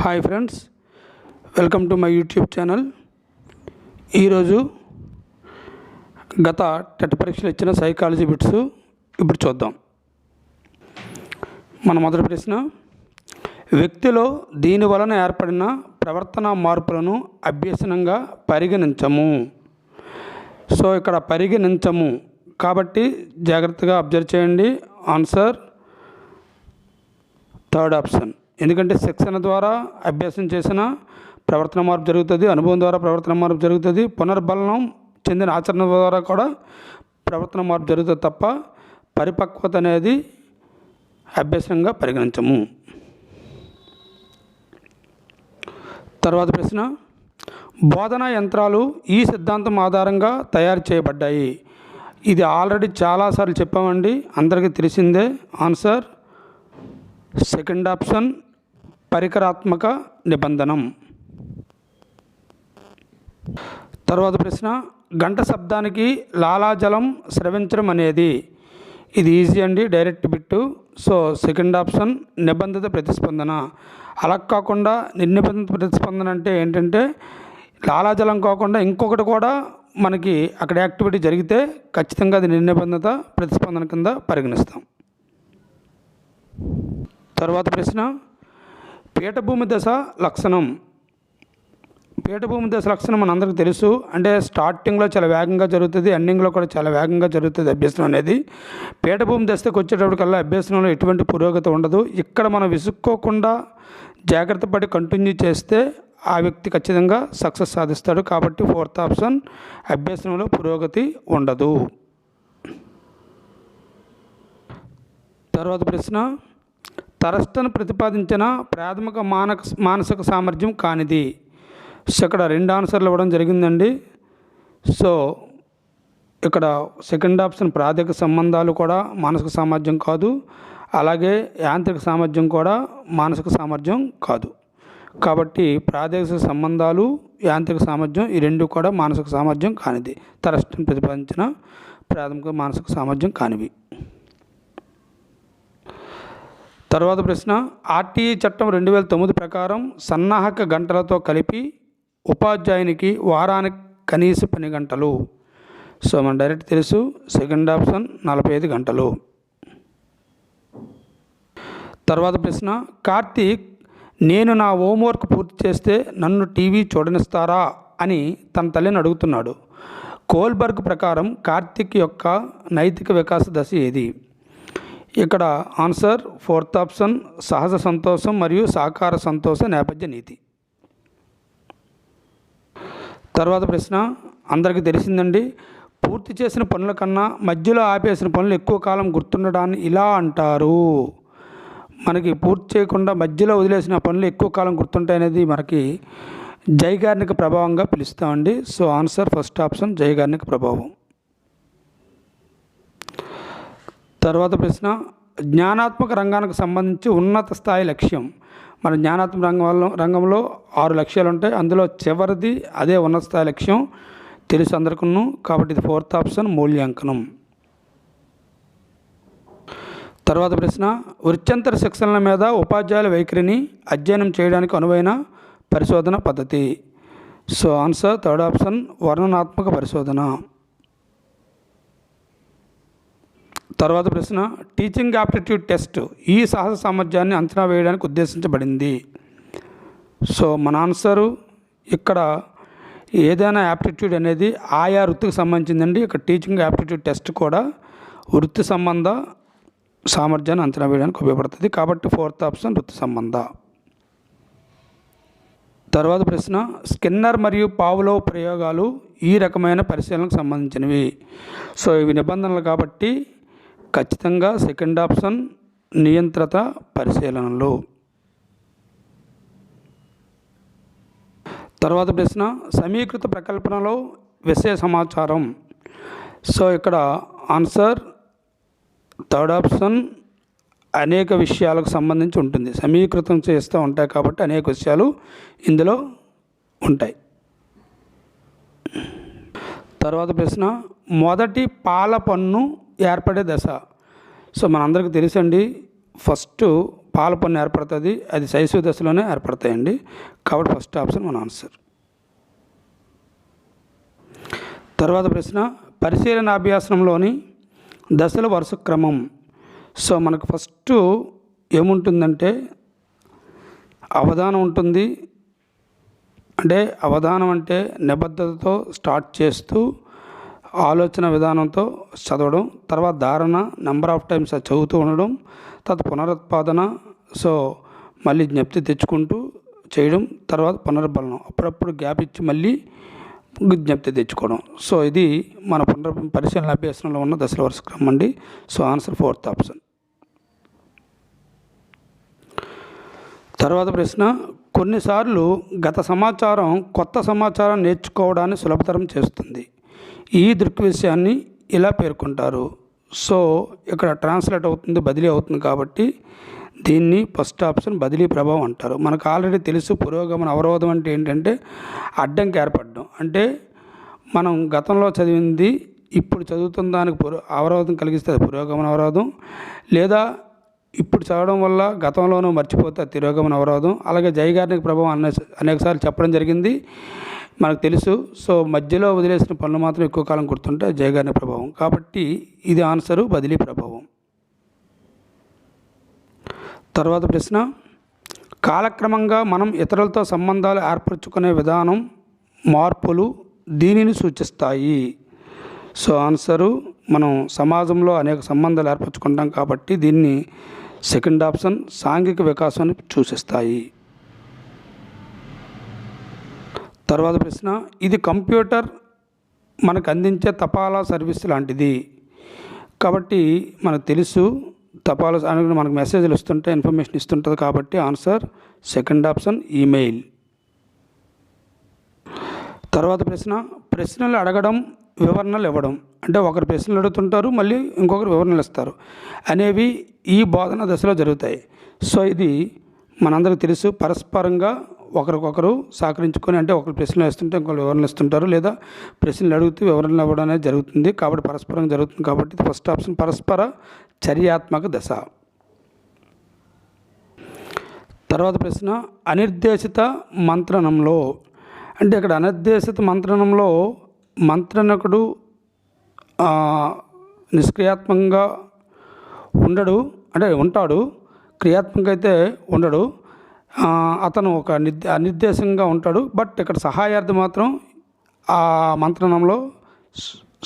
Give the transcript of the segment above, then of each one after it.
Hi friends, welcome to my YouTube channel. ఈరోజు గత TET పరీక్షలు ఇచ్చిన సైకాలజీ బిట్స్ ఇప్పుడు చూద్దాం. మన మొదటి ప్రశ్న, వ్యక్తిలో దీని వలన ఏర్పడిన ప్రవర్తన మార్పులను అభ్యసనంగా పరిగణించము. సో ఇక్కడ పరిగణించము కాబట్టి జాగ్రత్తగా అబ్జర్వ్ చేయండి. Answer third option. ఎందుకంటే శిక్షణ ద్వారా అభ్యాసం చేసిన ప్రవర్తన మార్పు జరుగుతుంది, అనుభవం ద్వారా ప్రవర్తన మార్పు జరుగుతుంది, పునర్బలనం చెందిన ఆచరణ ద్వారా కూడా ప్రవర్తన మార్పు జరుగుతుంది తప్ప పరిపక్వత అనేది అభ్యాసంగా పరిగణించము. తర్వాత ప్రశ్న, బోధనా యంత్రాలు ఈ సిద్ధాంతం ఆధారంగా తయారు చేయబడ్డాయి. ఇది ఆల్రెడీ చాలాసార్లు చెప్పామండి, అందరికీ తెలిసిందే. ఆన్సర్ సెకండ్ ఆప్షన్, పరికరాత్మక నిబంధనం. తర్వాత ప్రశ్న, గంట శబ్దానికి లాలాజలం స్రవించడం అనేది. ఇది ఈజీ అండి, direct bit. So second option, నిబంధిత ప్రతిస్పందన. అలా కాకుండా నిర్నిబంధిత ప్రతిస్పందన అంటే ఏంటంటే లాలాజలం కాకుండా ఇంకొకటి కూడా మనకి అక్కడ యాక్టివిటీ జరిగితే ఖచ్చితంగా అది నిర్నిబంధిత ప్రతిస్పందన కింద పరిగణిస్తాం. తర్వాత ప్రశ్న, పీఠభూమి దశ లక్షణం. పీఠభూమి దశ లక్షణం మన అందరికీ తెలుసు. అంటే స్టార్టింగ్లో చాలా వేగంగా జరుగుతుంది, ఎండింగ్లో కూడా చాలా వేగంగా జరుగుతుంది అభ్యసనం అనేది. పీఠభూమి దశకు వచ్చేటప్పటికల్లా అభ్యసనంలో ఎటువంటి పురోగతి ఉండదు. ఇక్కడ మనం విసుక్కోకుండా జాగ్రత్త పడి కంటిన్యూ చేస్తే ఆ వ్యక్తి ఖచ్చితంగా సక్సెస్ సాధిస్తాడు. కాబట్టి ఫోర్త్ ఆప్షన్, అభ్యసనంలో పురోగతి ఉండదు. తర్వాత ప్రశ్న, తరస్టన్ ప్రతిపాదించిన ప్రాథమిక మానసిక సామర్థ్యం కానిది. సో ఇక్కడ రెండు ఆన్సర్లు ఇవ్వడం జరిగిందండి. సో ఇక్కడ సెకండ్ ఆప్షన్, ప్రాథమిక సంబంధాలు కూడా మానసిక సామర్థ్యం కాదు, అలాగే యాంత్రిక సామర్థ్యం కూడా మానసిక సామర్థ్యం కాదు. కాబట్టి ప్రాదేశిక సంబంధాలు, యాంత్రిక సామర్థ్యం ఈ రెండు కూడా మానసిక సామర్థ్యం కానిది. తరస్టన్ ప్రతిపాదించిన ప్రాథమిక మానసిక సామర్థ్యం కానివి. తర్వాత ప్రశ్న, ఆర్టీఈ చట్టం 2009 ప్రకారం సన్నాహక గంటలతో కలిపి ఉపాధ్యాయునికి వారానికి కనీస పని గంటలు. సో మన డైరెక్ట్ తెలుసు, సెకండ్ ఆప్షన్ 45 గంటలు. తర్వాత ప్రశ్న, కార్తీక్ నేను నా హోంవర్క్ పూర్తి చేస్తే నన్ను టీవీ చూడనిస్తారా అని తన తల్లిని అడుగుతున్నాడు. కోల్బర్గ్ ప్రకారం కార్తీక్ యొక్క నైతిక వికాస దశ ఏది? ఇక్కడ ఆన్సర్ ఫోర్త్ ఆప్షన్, సహజ సంతోషం మరియు సాకార సంతోష నేపథ్య నీతి. తర్వాత ప్రశ్న అందరికీ తెలిసిందండి, పూర్తి చేసిన పనుల కన్నా మధ్యలో ఆపేసిన పనులు ఎక్కువ కాలం గుర్తుండడాన్ని ఇలా అంటారు. మనకి పూర్తి చేయకుండా మధ్యలో వదిలేసిన పనులు ఎక్కువ కాలం గుర్తుంటాయనేది మనకి జైగార్నిక ప్రభావంగా పిలుస్తామండి. సో ఆన్సర్ ఫస్ట్ ఆప్షన్, జైగార్నిక ప్రభావం. తర్వాత ప్రశ్న, జ్ఞానాత్మక రంగానికి సంబంధించి ఉన్నత స్థాయి లక్ష్యం. మన జ్ఞానాత్మక రంగంలో 6 లక్ష్యాలు ఉంటాయి, అందులో చివరిది అదే ఉన్నత స్థాయి లక్ష్యం తెలుసు అందరికీ. కాబట్టి ఇది ఫోర్త్ ఆప్షన్, మూల్యాంకనం. తర్వాత ప్రశ్న, వృత్యంతర శిక్షణల మీద ఉపాధ్యాయుల వైఖరిని అధ్యయనం చేయడానికి అనువైన పరిశోధన పద్ధతి. సో ఆన్సర్ థర్డ్ ఆప్షన్, వర్ణనాత్మక పరిశోధన. తర్వాత ప్రశ్న, టీచింగ్ యాప్టిట్యూడ్ టెస్ట్ ఈ సహజ సామర్థ్యాన్ని అంచనా వేయడానికి ఉద్దేశించబడింది. సో మన ఆన్సరు ఇక్కడ ఏదైనా యాప్టిట్యూడ్ అనేది ఆయా వృత్తికి సంబంధించిందండి. ఇక్కడ టీచింగ్ యాప్టిట్యూడ్ టెస్ట్ కూడా వృత్తి సంబంధ సామర్థ్యాన్ని అంచనా వేయడానికి ఉపయోగపడుతుంది. కాబట్టి ఫోర్త్ ఆప్షన్, వృత్తి సంబంధ. తర్వాత ప్రశ్న, స్కిన్నర్ మరియు పావ్లోవ్ ప్రయోగాలు ఈ రకమైన పరిశీలనకు సంబంధించినవి. సో ఇవి నిబంధనలు కాబట్టి ఖచ్చితంగా సెకండ్ ఆప్షన్, నియంత్రిత పరిశీలనలు. తర్వాత ప్రశ్న, సమీకృత ప్రకల్పనలో విషయ సమాచారం. సో ఇక్కడ ఆన్సర్ థర్డ్ ఆప్షన్, అనేక విషయాలకు సంబంధించి ఉంటుంది. సమీకృతం చేస్తూ ఉంటాయి కాబట్టి అనేక విషయాలు ఇందులో ఉంటాయి. తర్వాత ప్రశ్న, మొదటి పాల పన్ను ఏర్పడే దశ. సో మనందరికీ తెలుసండి, ఫస్ట్ పాల పొన్ను ఏర్పడుతుంది, అది శైశవ దశలోనే ఏర్పడతాయండి. కాబట్టి ఫస్ట్ ఆప్షన్ మన ఆన్సర్. తర్వాత ప్రశ్న, పరిశీలన అభ్యాసంలోని దశల వరుస క్రమం. సో మనకు ఫస్ట్ ఏముంటుందంటే అవధానం ఉంటుంది. అంటే అవధానం అంటే నిబద్ధతతో స్టార్ట్ చేస్తూ ఆలోచన విధానంతో చదవడం, తర్వాత ధారణ, నెంబర్ ఆఫ్ టైమ్స్ అది చదువుతూ ఉండడం, తర్వాత పునరుత్పాదన, సో మళ్ళీ జ్ఞప్తి తెచ్చుకుంటూ చేయడం, తర్వాత పునర్బలనం, అప్పుడప్పుడు గ్యాప్ ఇచ్చి మళ్ళీ జ్ఞప్తి తెచ్చుకోవడం. సో ఇది మన పరిశీలన అభ్యాసంలో ఉన్న దశల వరుస క్రమం అండి. So answer 4th option. తర్వాత ప్రశ్న, కొన్నిసార్లు గత సమాచారం కొత్త సమాచారం నేర్చుకోవడాన్ని సులభతరం చేస్తుంది. ఈ దృగ్విషయాన్ని ఇలా పేర్కొంటారు. సో ఇక్కడ ట్రాన్స్లేట్ అవుతుంది, బదిలీ అవుతుంది, కాబట్టి దీన్ని ఫస్ట్ ఆప్షన్ బదిలీ ప్రభావం అంటారు. మనకు ఆల్రెడీ తెలుసు, పురోగమన అవరోధం అంటే ఏంటంటే అడ్డంకి ఏర్పడడం. అంటే మనం గతంలో చదివింది ఇప్పుడు చదువుతున్న దానికి అవరోధం కలిగిస్తే అది పురోగమన అవరోధం, లేదా ఇప్పుడు చదవడం వల్ల గతంలోనూ మర్చిపోతే తిరోగమన అవరోధం. అలాగే జైగార్నిక ప్రభావం అనేకసార్లు చెప్పడం జరిగింది, మనకు తెలుసు. సో మధ్యలో వదిలేసిన పనులు మాత్రం ఎక్కువ కాలం గుర్తుంటే జైగార్నిక ప్రభావం. కాబట్టి ఇది ఆన్సరు బదిలీ ప్రభావం. తర్వాత ప్రశ్న, కాలక్రమంగా మనం ఇతరులతో సంబంధాలు ఏర్పరచుకునే విధానం మార్పులు దీనిని సూచిస్తాయి. సో ఆన్సరు మనం సమాజంలో అనేక సంబంధాలు ఏర్పరచుకుంటాం కాబట్టి దీన్ని సెకండ్ ఆప్షన్ సాంఘిక వికాసాన్ని సూచిస్తాయి. తర్వాత ప్రశ్న, ఇది కంప్యూటర్ మనకు అందించే తపాలా సర్వీస్ లాంటిది. కాబట్టి మనకు తెలుసు తపాలా మనకు మెసేజ్లు ఇస్తుంటే ఇన్ఫర్మేషన్ ఇస్తుంటుంది, కాబట్టి ఆన్సర్ సెకండ్ ఆప్షన్ ఈమెయిల్. తర్వాత ప్రశ్న, ప్రశ్నలు అడగడం వివరణలు ఇవ్వడం. అంటే ఒకరు ప్రశ్నలు అడుగుతుంటారు, మళ్ళీ ఇంకొకరు వివరణలు ఇస్తారు అనేవి ఈ బోధన దశలో జరుగుతాయి. సో ఇది మనందరికీ తెలుసు, పరస్పరంగా ఒకరికొకరు సహకరించుకొని, అంటే ఒకరు ప్రశ్నలు వేస్తుంటే ఇంకొకరు వివరణలు ఇస్తుంటారు, లేదా ప్రశ్నలు అడుగుతూ వివరణలు ఇవ్వడం అనేది జరుగుతుంది. కాబట్టి పరస్పరంగా జరుగుతుంది, కాబట్టి ఫస్ట్ ఆప్షన్ పరస్పర చర్యాత్మక దశ. తర్వాత ప్రశ్న, అనిర్దేశిత మంత్రణంలో. అంటే ఇక్కడ అనిర్దేశిత మంత్రణంలో మంత్రణకుడు నిష్క్రియాత్మకంగా ఉండడు, అంటే ఉంటాడు, క్రియాత్మకంగా అయితే ఉండడు. అతను ఒక అనిర్దేశంగా ఉంటాడు. బట్ ఇక్కడ సహాయార్థి మాత్రం ఆ మంత్రణంలో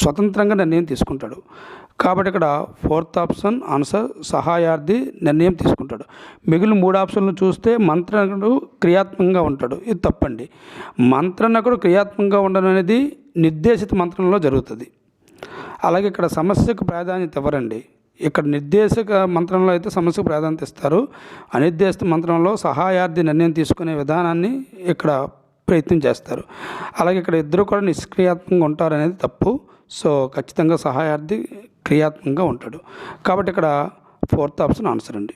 స్వతంత్రంగా నిర్ణయం తీసుకుంటాడు. కాబట్టి ఇక్కడ 4th ఆప్షన్ ఆన్సర్ సహాయార్థి నిర్ణయం తీసుకుంటాడు. మిగిలిన 3 ఆప్షన్లు చూస్తే మంత్రణకుడు క్రియాత్మకంగా ఉంటాడు, ఇది తప్పండి. మంత్రణకుడు క్రియాత్మకంగా ఉండడం అనేది నిర్దేశిత మంత్రణలో జరుగుతుంది. అలాగే ఇక్కడ సమస్యకు ప్రాధాన్యత ఇవ్వరండి. ఇక్కడ నిర్దేశక మంత్రంలో అయితే సమస్యకు ప్రాధాన్యత ఇస్తారు, అనిర్దేశిత మంత్రంలో సహాయార్థి నిర్ణయం తీసుకునే విధానాన్ని ఇక్కడ ప్రయత్నం చేస్తారు. అలాగే ఇక్కడ ఇద్దరు కూడా నిష్క్రియాత్మకంగా ఉంటారు అనేది తప్పు. సో ఖచ్చితంగా సహాయార్థి క్రియాత్మకంగా ఉంటాడు. కాబట్టి ఇక్కడ 4th ఆప్షన్ ఆన్సర్ అండి.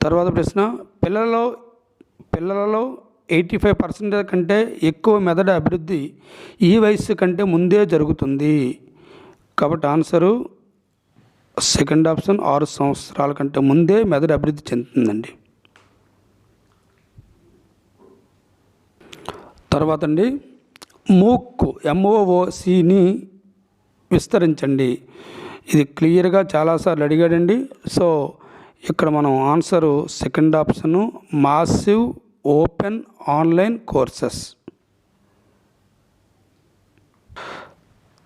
తర్వాత ప్రశ్న, పిల్లలలో 85% కంటే ఎక్కువ మెదడు అభివృద్ధి ఈ వయస్సు కంటే ముందే జరుగుతుంది. కాబట్టి ఆన్సరు సెకండ్ ఆప్షన్ 6 సంవత్సరాల కంటే ముందే మెదడు అభివృద్ధి చెందుతుందండి. తర్వాత అండి, మూక్ MOOCని విస్తరించండి. ఇది క్లియర్గా చాలాసార్లు అడిగాడండి. సో ఇక్కడ మనం answer second option massive open online courses.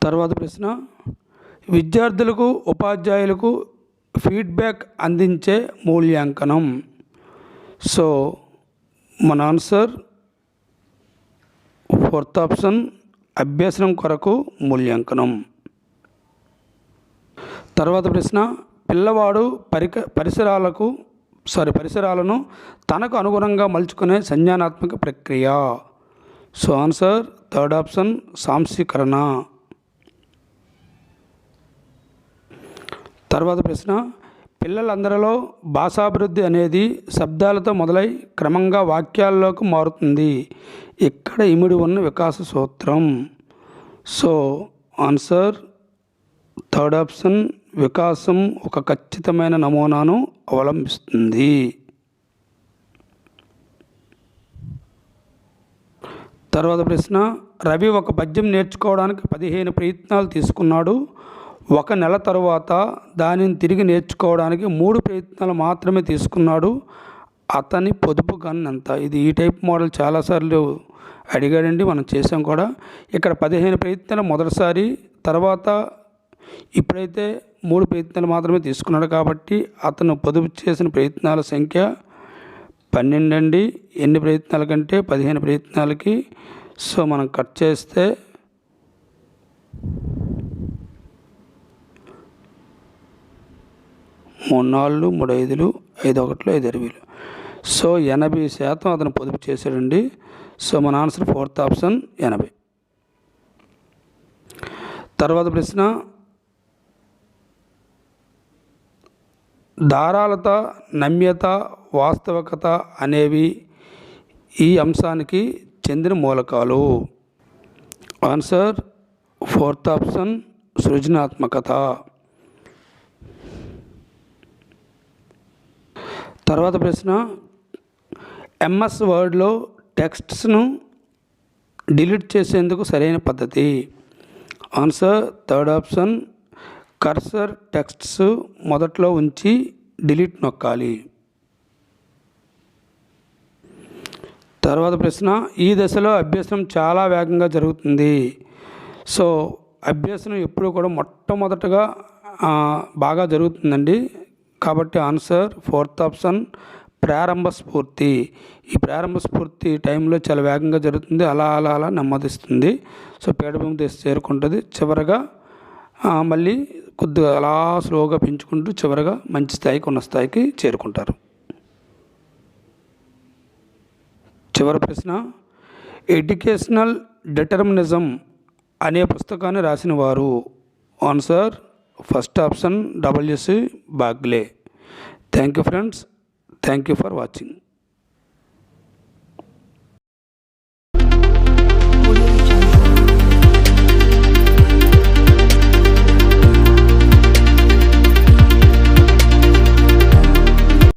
తర్వాత ప్రశ్న, విద్యార్థులకు ఉపాధ్యాయులకు ఫీడ్బ్యాక్ అందించే మూల్యాంకనం. సో మన ఆన్సర్ 4th ఆప్షన్ అభ్యసనం కొరకు మూల్యాంకనం. తర్వాత ప్రశ్న, పిల్లవాడు పరిసరాలను తనకు అనుగుణంగా మలుచుకునే సంజ్ఞానాత్మక ప్రక్రియ. సో ఆన్సర్ 3rd ఆప్షన్ సాంశీకరణ. తర్వాత ప్రశ్న, పిల్లలందరిలో భాషాభివృద్ధి అనేది శబ్దాలతో మొదలై క్రమంగా వాక్యాల్లోకి మారుతుంది. ఇక్కడ ఇమిడి ఉన్న వికాస సూత్రం. సో ఆన్సర్ 3rd ఆప్షన్ వికాసం ఒక ఖచ్చితమైన నమూనాను అవలంబిస్తుంది. తర్వాత ప్రశ్న, రవి ఒక పద్యం నేర్చుకోవడానికి 15 ప్రయత్నాలు తీసుకున్నాడు. 1 నెల తరువాత దానిని తిరిగి నేర్చుకోవడానికి 3 ప్రయత్నాలు మాత్రమే తీసుకున్నాడు. అతని పొదుపు గణన ఎంత? ఇది ఈ టైప్ మోడల్ చాలాసార్లు అడిగాడండి, మనం చేసాం కూడా. ఇక్కడ 15 ప్రయత్నాలు మొదటిసారి, తర్వాత ఇప్పుడైతే 3 ప్రయత్నాలు మాత్రమే తీసుకున్నాడు కాబట్టి అతను పొదుపు చేసిన ప్రయత్నాల సంఖ్య 12 అండి. ఎన్ని ప్రయత్నాల కంటే 15 ప్రయత్నాలకి. సో మనం కట్ చేస్తే 3 4 3 5 5 1 5 20. సో 80% అతను పొదుపు చేశాడండి. సో మన ఆన్సర్ 4th ఆప్షన్ 80. తర్వాత ప్రశ్న, ధారాళత, నమ్యత, వాస్తవికత అనేవి ఈ అంశానికి చెందిన మూలకాలు. ఆన్సర్ 4th ఆప్షన్ సృజనాత్మకత. తర్వాత ప్రశ్న, ఎంఎస్ వర్డ్లో టెక్స్ట్స్ను డిలీట్ చేసేందుకు సరైన పద్ధతి. Answer 3rd option cursor texts మొదట్లో ఉంచి డిలీట్ నొక్కాలి. తర్వాత ప్రశ్న, ఈ దశలో అభ్యసనం చాలా వేగంగా జరుగుతుంది. సో అభ్యసనం ఎప్పుడు కూడా మొట్టమొదటగా బాగా జరుగుతుందండి. కాబట్టి ఆన్సర్ 4th ఆప్షన్ ప్రారంభ స్ఫూర్తి. ఈ ప్రారంభ స్ఫూర్తి టైంలో చాలా వేగంగా జరుగుతుంది, అలా అలా అలా నెమ్మదిస్తుంది. సో పీఠభూమి దశ చేరుకుంటుంది, చివరగా మళ్ళీ కొద్దిగా అలా స్లోగా పెంచుకుంటూ చివరగా మంచి స్థాయికి ఉన్న స్థాయికి చేరుకుంటారు. చివరి ప్రశ్న, ఎడ్యుకేషనల్ డిటర్మినిజం అనే పుస్తకాన్ని రాసిన వారు. Answer 1st option W.C. Bagley. Thank you friends, thank you for watching.